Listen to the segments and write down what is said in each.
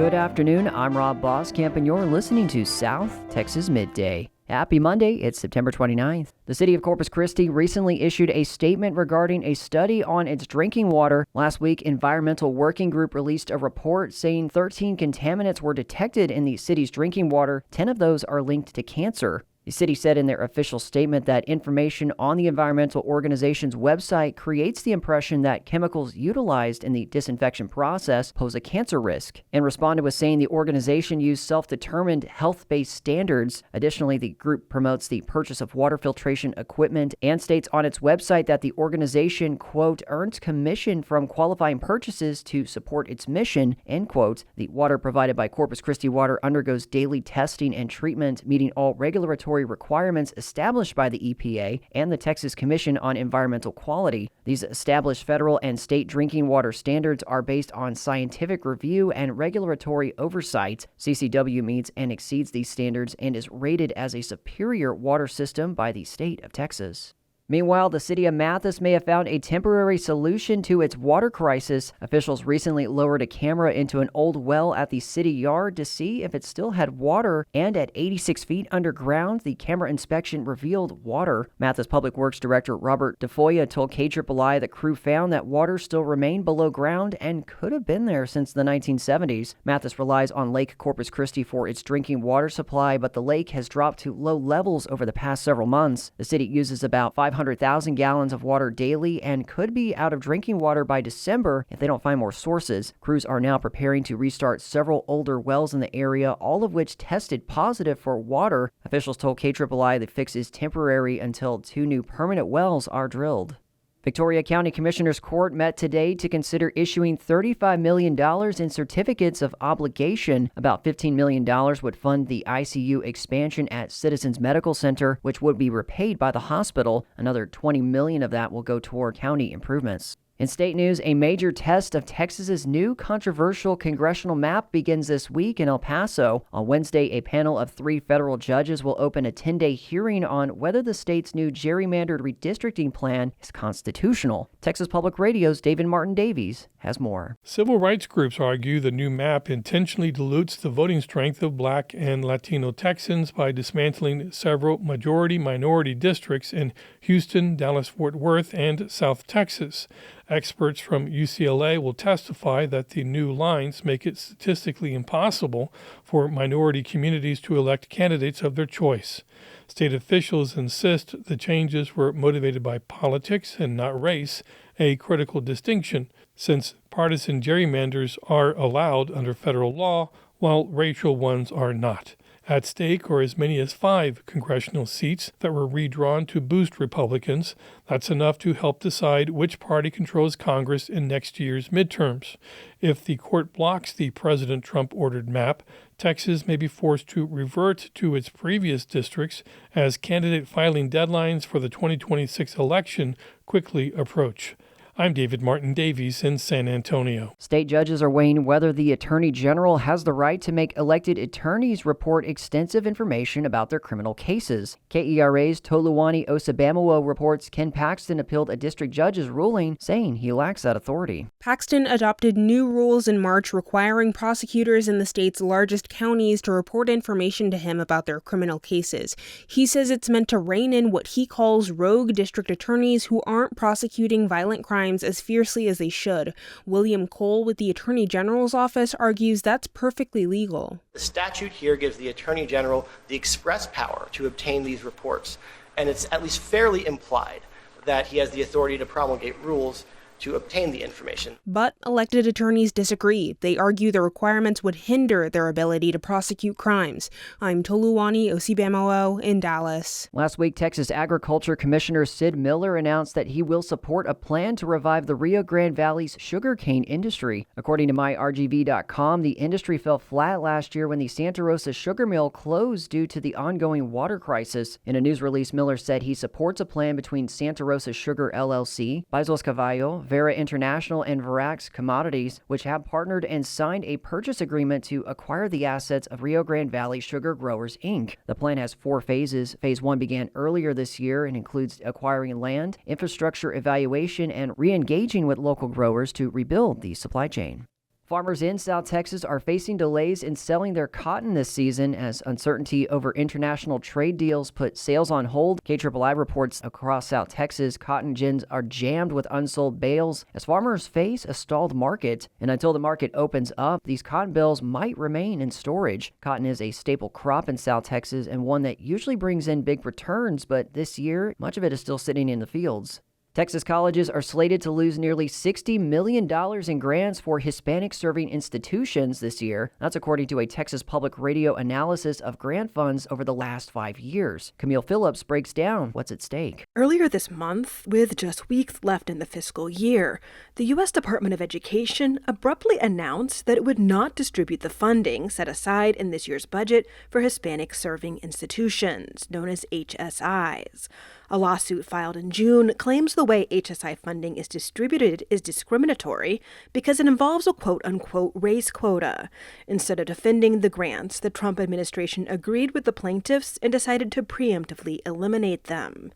Good afternoon, I'm Rob Boskamp, and you're listening to South Texas Midday. Happy Monday, it's September 29th. The City of Corpus Christi recently issued a statement regarding a study on its drinking water. Last week, Environmental Working Group released a report saying 13 contaminants were detected in the city's drinking water. 10 of those are linked to cancer. The city said in their official statement that information on the environmental organization's website creates the impression that chemicals utilized in the disinfection process pose a cancer risk, and responded with saying the organization used self-determined health-based standards. Additionally, the group promotes the purchase of water filtration equipment and states on its website that the organization, quote, earns commission from qualifying purchases to support its mission, end quote. The water provided by Corpus Christi Water undergoes daily testing and treatment, meeting all regulatory requirements established by the EPA and the Texas Commission on Environmental Quality. These established federal and state drinking water standards are based on scientific review and regulatory oversight. CCW meets and exceeds these standards and is rated as a superior water system by the state of Texas. Meanwhile, the city of Mathis may have found a temporary solution to its water crisis. Officials recently lowered a camera into an old well at the city yard to see if it still had water, and at 86 feet underground, the camera inspection revealed water. Mathis Public Works Director Robert DeFoya told KIII the crew found that water still remained below ground and could have been there since the 1970s. Mathis relies on Lake Corpus Christi for its drinking water supply, but the lake has dropped to low levels over the past several months. The city uses about 500,000 gallons of water daily and could be out of drinking water by December if they don't find more sources. Crews are now preparing to restart several older wells in the area, all of which tested positive for water. Officials told KIII the fix is temporary until 2 new permanent wells are drilled. Victoria County Commissioners Court met today to consider issuing $35 million in certificates of obligation. About $15 million would fund the ICU expansion at Citizens Medical Center, which would be repaid by the hospital. Another $20 million of that will go toward county improvements. In state news, a major test of Texas's new controversial congressional map begins this week in El Paso. On Wednesday, a panel of 3 federal judges will open a 10-day hearing on whether the state's new gerrymandered redistricting plan is constitutional. Texas Public Radio's David Martin Davies has more. Civil rights groups argue the new map intentionally dilutes the voting strength of Black and Latino Texans by dismantling several majority-minority districts in Houston, Dallas-Fort Worth, and South Texas. Experts from UCLA will testify that the new lines make it statistically impossible for minority communities to elect candidates of their choice. State officials insist the changes were motivated by politics and not race, a critical distinction, since partisan gerrymanders are allowed under federal law, while racial ones are not. At stake are as many as 5 congressional seats that were redrawn to boost Republicans. That's enough to help decide which party controls Congress in next year's midterms. If the court blocks the President Trump-ordered map, Texas may be forced to revert to its previous districts as candidate filing deadlines for the 2026 election quickly approach. I'm David Martin Davies in San Antonio. State judges are weighing whether the Attorney General has the right to make elected attorneys report extensive information about their criminal cases. KERA's Toluwani Osabamowo reports Ken Paxton appealed a district judge's ruling, saying he lacks that authority. Paxton adopted new rules in March requiring prosecutors in the state's largest counties to report information to him about their criminal cases. He says it's meant to rein in what he calls rogue district attorneys who aren't prosecuting violent crimes as fiercely as they should. William Cole with the Attorney General's office argues that's perfectly legal. The statute here gives the Attorney General the express power to obtain these reports, and it's at least fairly implied that he has the authority to promulgate rules to obtain the information. But elected attorneys disagree. They argue the requirements would hinder their ability to prosecute crimes. I'm Toluwani Osabamowo in Dallas. Last week, Texas Agriculture Commissioner Sid Miller announced that he will support a plan to revive the Rio Grande Valley's sugarcane industry. According to MyRGV.com, the industry fell flat last year when the Santa Rosa sugar mill closed due to the ongoing water crisis. In a news release, Miller said he supports a plan between Santa Rosa Sugar LLC, Paisos Cavallo, Vera International, and Verax Commodities, which have partnered and signed a purchase agreement to acquire the assets of Rio Grande Valley Sugar Growers, Inc. The plan has 4 phases. Phase 1 began earlier this year and includes acquiring land, infrastructure evaluation, and re-engaging with local growers to rebuild the supply chain. Farmers in South Texas are facing delays in selling their cotton this season as uncertainty over international trade deals put sales on hold. KIII reports across South Texas, cotton gins are jammed with unsold bales as farmers face a stalled market. And until the market opens up, these cotton bales might remain in storage. Cotton is a staple crop in South Texas and one that usually brings in big returns, but this year, much of it is still sitting in the fields. Texas colleges are slated to lose nearly $60 million in grants for Hispanic-serving institutions this year. That's according to a Texas Public Radio analysis of grant funds over the last 5 years. Camille Phillips breaks down what's at stake. Earlier this month, with just weeks left in the fiscal year, the U.S. Department of Education abruptly announced that it would not distribute the funding set aside in this year's budget for Hispanic-serving institutions, known as HSIs. A lawsuit filed in June claims the way HSI funding is distributed is discriminatory because it involves a quote-unquote race quota. Instead of defending the grants, the Trump administration agreed with the plaintiffs and decided to preemptively eliminate them.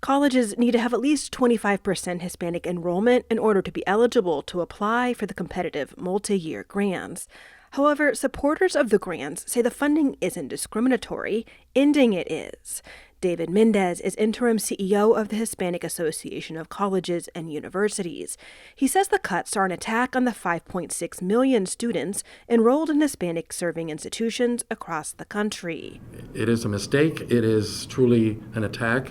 Colleges need to have at least 25% Hispanic enrollment in order to be eligible to apply for the competitive multi-year grants. However, supporters of the grants say the funding isn't discriminatory, ending it is. David Mendez is interim CEO of the Hispanic Association of Colleges and Universities. He says the cuts are an attack on the 5.6 million students enrolled in Hispanic-serving institutions across the country. It is a mistake. It is truly an attack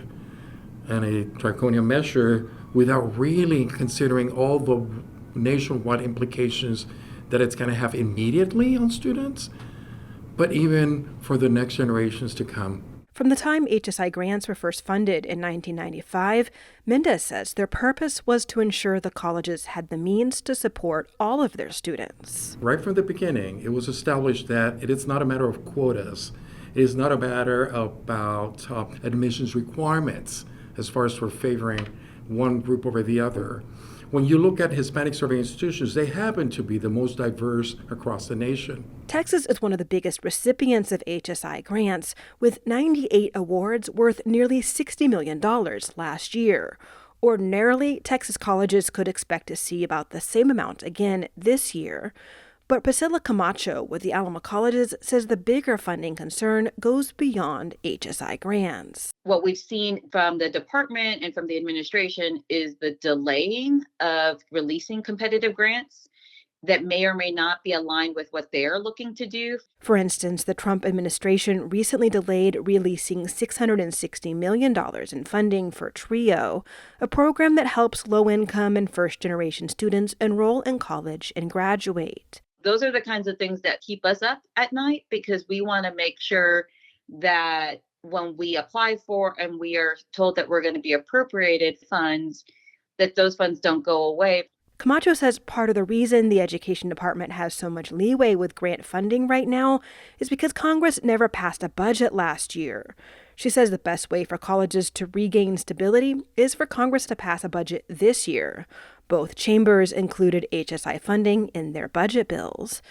and a draconian measure without really considering all the nationwide implications that it's going to have immediately on students, but even for the next generations to come. From the time HSI grants were first funded in 1995, Mendez says their purpose was to ensure the colleges had the means to support all of their students. Right from the beginning, it was established that it is not a matter of quotas. It is not a matter about admissions requirements as far as for favoring one group over the other. When you look at Hispanic-serving institutions, they happen to be the most diverse across the nation. Texas is one of the biggest recipients of HSI grants, with 98 awards worth nearly $60 million last year. Ordinarily, Texas colleges could expect to see about the same amount again this year. But Priscilla Camacho with the Alamo Colleges says the bigger funding concern goes beyond HSI grants. What we've seen from the department and from the administration is the delaying of releasing competitive grants that may or may not be aligned with what they're looking to do. For instance, the Trump administration recently delayed releasing $660 million in funding for TRIO, a program that helps low-income and first-generation students enroll in college and graduate. Those are the kinds of things that keep us up at night because we want to make sure that when we apply for and we are told that we're going to be appropriated funds, that those funds don't go away. Camacho says part of the reason the Education Department has so much leeway with grant funding right now is because Congress never passed a budget last year. She says the best way for colleges to regain stability is for Congress to pass a budget this year. Both chambers included HSI funding in their budget bills.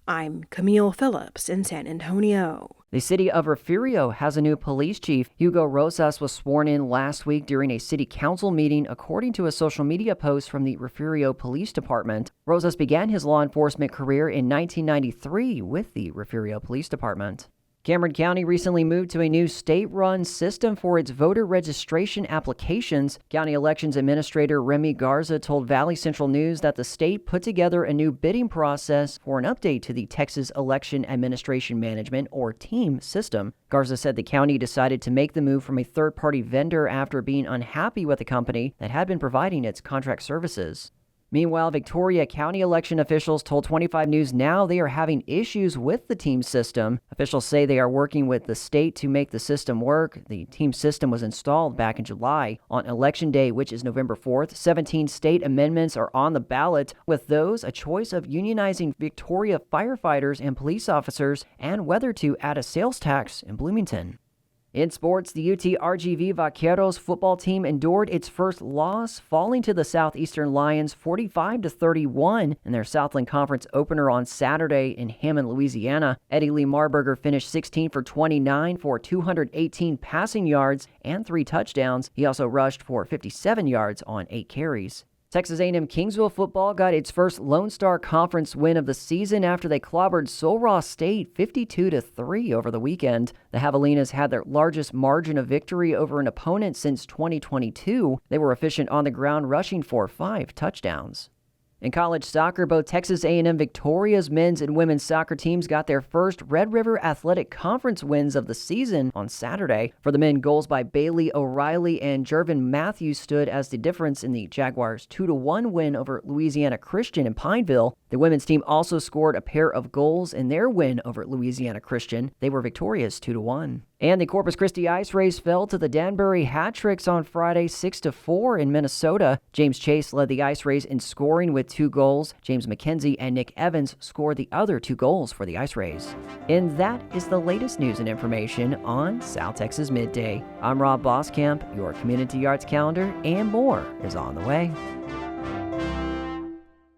I'm Camille Phillips in San Antonio. The City of Refugio has a new police chief. Hugo Rosas was sworn in last week during a city council meeting, according to a social media post from the Refugio Police Department. Rosas began his law enforcement career in 1993 with the Refugio Police Department. Cameron County recently moved to a new state-run system for its voter registration applications. County Elections Administrator Remy Garza told Valley Central News that the state put together a new bidding process for an update to the Texas Election Administration Management, or TEAM, system. Garza said the county decided to make the move from a third-party vendor after being unhappy with the company that had been providing its contract services. Meanwhile, Victoria County election officials told 25 News Now they are having issues with the TEAM system. Officials say they are working with the state to make the system work. The TEAM system was installed back in July. On Election Day, which is November 4th, 17 state amendments are on the ballot, with those a choice of unionizing Victoria firefighters and police officers and whether to add a sales tax in Bloomington. In sports, the UTRGV Vaqueros football team endured its first loss, falling to the Southeastern Lions 45-31 in their Southland Conference opener on Saturday in Hammond, Louisiana. Eddie Lee Marburger finished 16 for 29 for 218 passing yards and 3 touchdowns. He also rushed for 57 yards on 8 carries. Texas A&M Kingsville football got its first Lone Star Conference win of the season after they clobbered Sul Ross State 52-3 over the weekend. The Javelinas had their largest margin of victory over an opponent since 2022. They were efficient on the ground, rushing for 5 touchdowns. In college soccer, both Texas A&M Victoria's men's and women's soccer teams got their first Red River Athletic Conference wins of the season on Saturday. For the men, goals by Bailey O'Reilly and Jervin Mathis stood as the difference in the Jaguars' 2-1 win over Louisiana Christian in Pineville. The women's team also scored a pair of goals in their win over Louisiana Christian. They were victorious 2-1. And the Corpus Christi Ice Rays fell to the Danbury Hat-Tricks on Friday 6-4 in Minnesota. James Chase led the Ice Rays in scoring with 2 goals. James McKenzie and Nick Evans scored the other 2 goals for the Ice Rays. And that is the latest news and information on South Texas Midday. I'm Rob Boskamp. Your community arts calendar and more is on the way.